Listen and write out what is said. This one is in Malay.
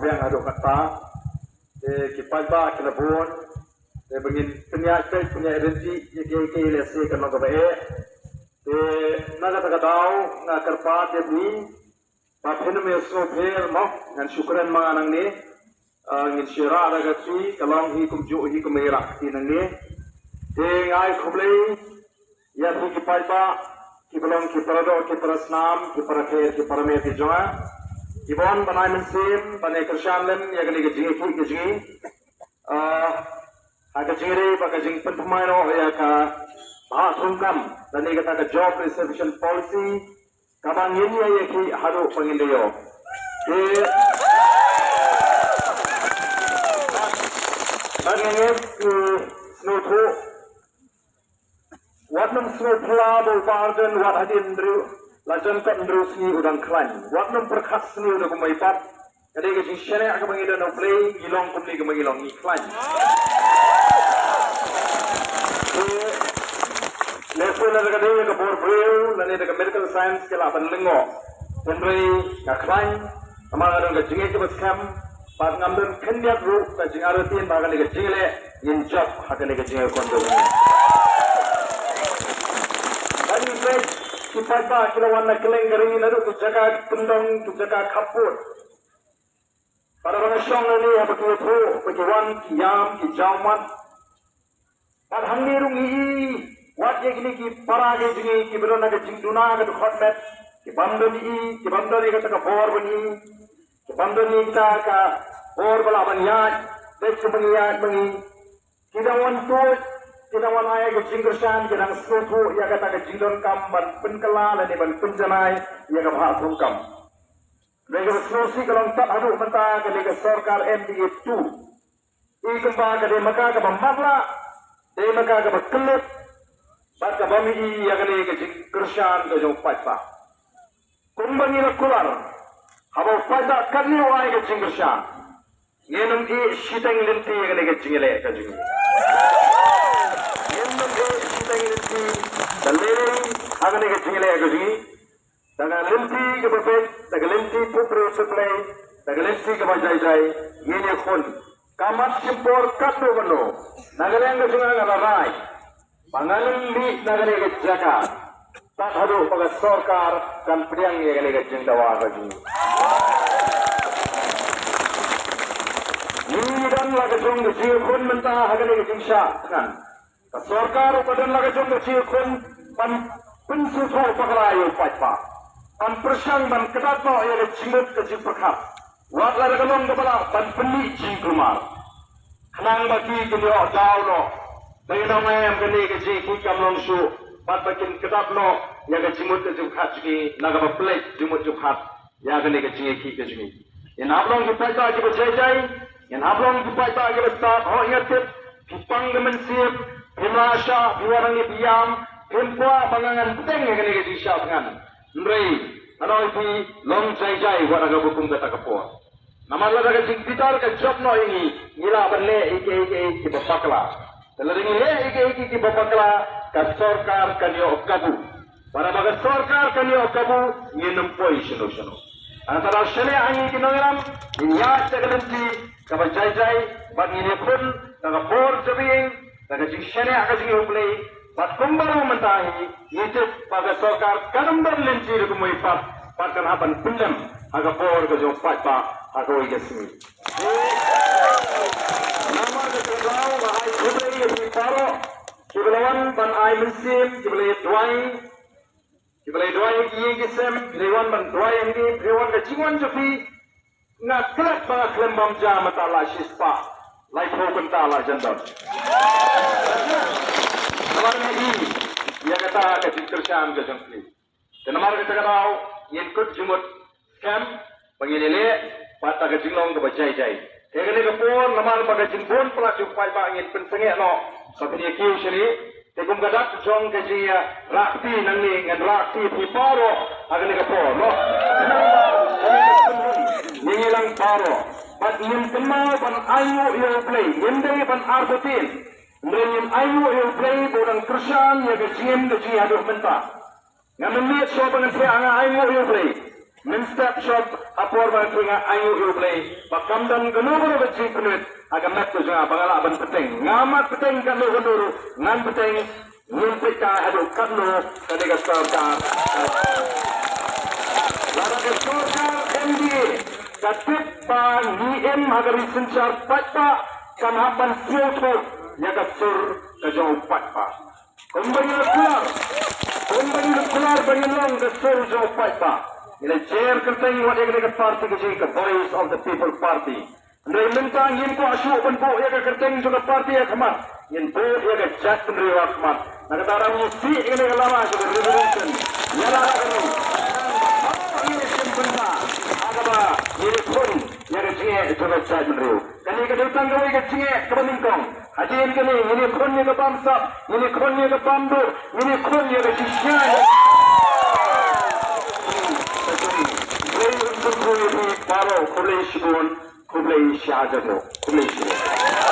yang ada kata kipai kilabun begin punya energi yang lesi kan nak baik nak kata tahu nak kerpat ni paten mesro pher mak dan syukuran manganang ni ngin syira ada kasi kalong hi kumju hi kumirak ti nang ni ngai khublei ya hi kipai kibalong kiparado kiparasnam kiparakher kiparame ti jonga Ibon banai mensim banai kershalan ya gani gejing gejing aga jingre baka jing penthmaino ya ka bahasungkam dan ni kata ka job reservation policy kamang ini ya ki haru pangindayo bagenge snotho watnam snotla do pardon wat hadindru lajan kan terusni udang klan. Waktu perkhas ni udah kumaipat. Kadang kadang syariah aku mengilang nak play, ilong kumli aku mengilang ni klan. Lepas nak kadang kadang kabur beliau, nanti dekat medical science kelah penlengo. Pemberi nak klan, amal kadang kadang jengik tu scam. Pas ngambil kendiat ru, kadang arutin bahagian dekat jengile, injak hakan dekat jengil kondo. Tadi saya Kipai kilawan nak keleng garing naru tu jaga kendong tu jaga kapur. Pada orang syong ni apa tu tu pejuan kiam kijaman. Pada hangi rungi wat ye kini ki para ge jingi ki beron nak jingduna ke khotmet ki bandoni ke tak bor bani ki bandoni kita ka bor bala banyat dek banyat bangi kidawan tu kita wanai ke jinggersan kita sesuatu ia kata ke jingdon kam ban penkala dan ban penjanai ia ke bahas rungkam. Mereka sesuatu kalau tak ada mentah ke mereka sarkar MDA 2. Ia kembali ke mereka ke bambala, mereka ke berkelut, baca bami ia ke mereka jinggersan ke jauh pajak. Kumbang ini keluar, habis pajak kami wanai ke jinggersan. Ngenum i siteng lenti ia ke mereka jingele ke jingele. Dalil akan ikut jingile aku sini. Dengan lenti ke bebek, dengan lenti pupru supply, dengan lenti ke bajai-jai, ini pun kamat simpor katu beno. Nagalang ke sungai ngalarai, pangalim di nagari ke jaga. Tak hadu pada sarkar dan priang yang ikut jingdawa aku sini. Ini dan lagi sung ke jing pun mentah akan ikut jingsha kan. Sarkar upadan laga jom kecil kun pan pensusu pakalayo pajpa pan persang ban kedat no ia cimut kecil perkap wat laga kalong kepala ban peni cingkumar kenang bagi kini oh jauh no dari nama yang kini kecil kikam longsu bat bakin kedat no ia kecimut kecil kat sini naga berpelik cimut cukhat ia kini kecil kicik yang ablong dipajak kita jai yang ablong dipajak kita start oh ingat kipang kemensiap Himasya, biwarang diam, hempua bangangan teng yang kena kita siapkan. Nrei, kalau itu long jai warga hukum kata kapur. Nama lada kecil pitar ke job no ini, gila berle ike bapakla. Kalau ini ike bapakla, ke sarkar kanyo kabu. Para bagai sarkar kanyo kabu, nginum poi seno. Antara syariah ini kinongram, ini ya sekelenti, kabar jai, bagi ini pun, kapur jebing. Dan jika syariah kasi huplay, pat kumbaru mentahi, yaitu pada sarkar kadang berlenci rumai pat hapan pindam, agak por kejauh pat agak igasmi. Nama keterlalu bahai huplay yang paro, kibelawan ban ai mensim, kibelai duai kiye gisem, kibelawan ban duai ini, kibelawan kejingan jopi, nak kelak bang kelembam jam matala sispa. Life hope entahlah jendol. Namar ini, ia kata kejingkersan kejengkli. Dan namar kita tahu, yang ikut jumut scam, pengilile, patah kejinglong ke bajai-jai. Kaya ni kapur, namar pada jingbun pelaku pajak ingin pensengek no. Tapi dia kiu sini, tekum gadat jong kejia rakti nangni ngan rakti piparo, agar ni kapur no. Nilang paro. But yung kemau pan ayu yung play, hindi pan arbutin. Hindi yung ayu yung play, budang kersan, yung kejim, kejim haduh mentah. Nga menit so pangan siya ang ayu yung play. Minstep shop apor ba tunga ayu ublay bakam dan genu beci kunut agam nak tu junga bangala ban peteng ngamat peteng kan lo genu ngan peteng nyumpita adu kanu kadega sarkar lara ke sarkar MD katip ba niem hagari sencar patpa kan haban siutu ya kasur ke jauh patpa kembali keluar banyalong kasur jauh patpa ila chair kerteng wat yang dekat parti kecil ke voice of the people party ndai mentang yin ko asu pun po ya ke kerteng juga parti ya khamat yin po ya ke chat ndri wa khamat nak darang si ini lama juga revolution ya la ini ini sempurna agaba ini pun ya ke cinge juga chat ndri kali ke datang ke ke cinge ke beningkong haji ini pun ya ke bangsa ini pun ya ke bandu ini pun ya ke sisya Paro kublai shibun kublai shahadatu kublai shibun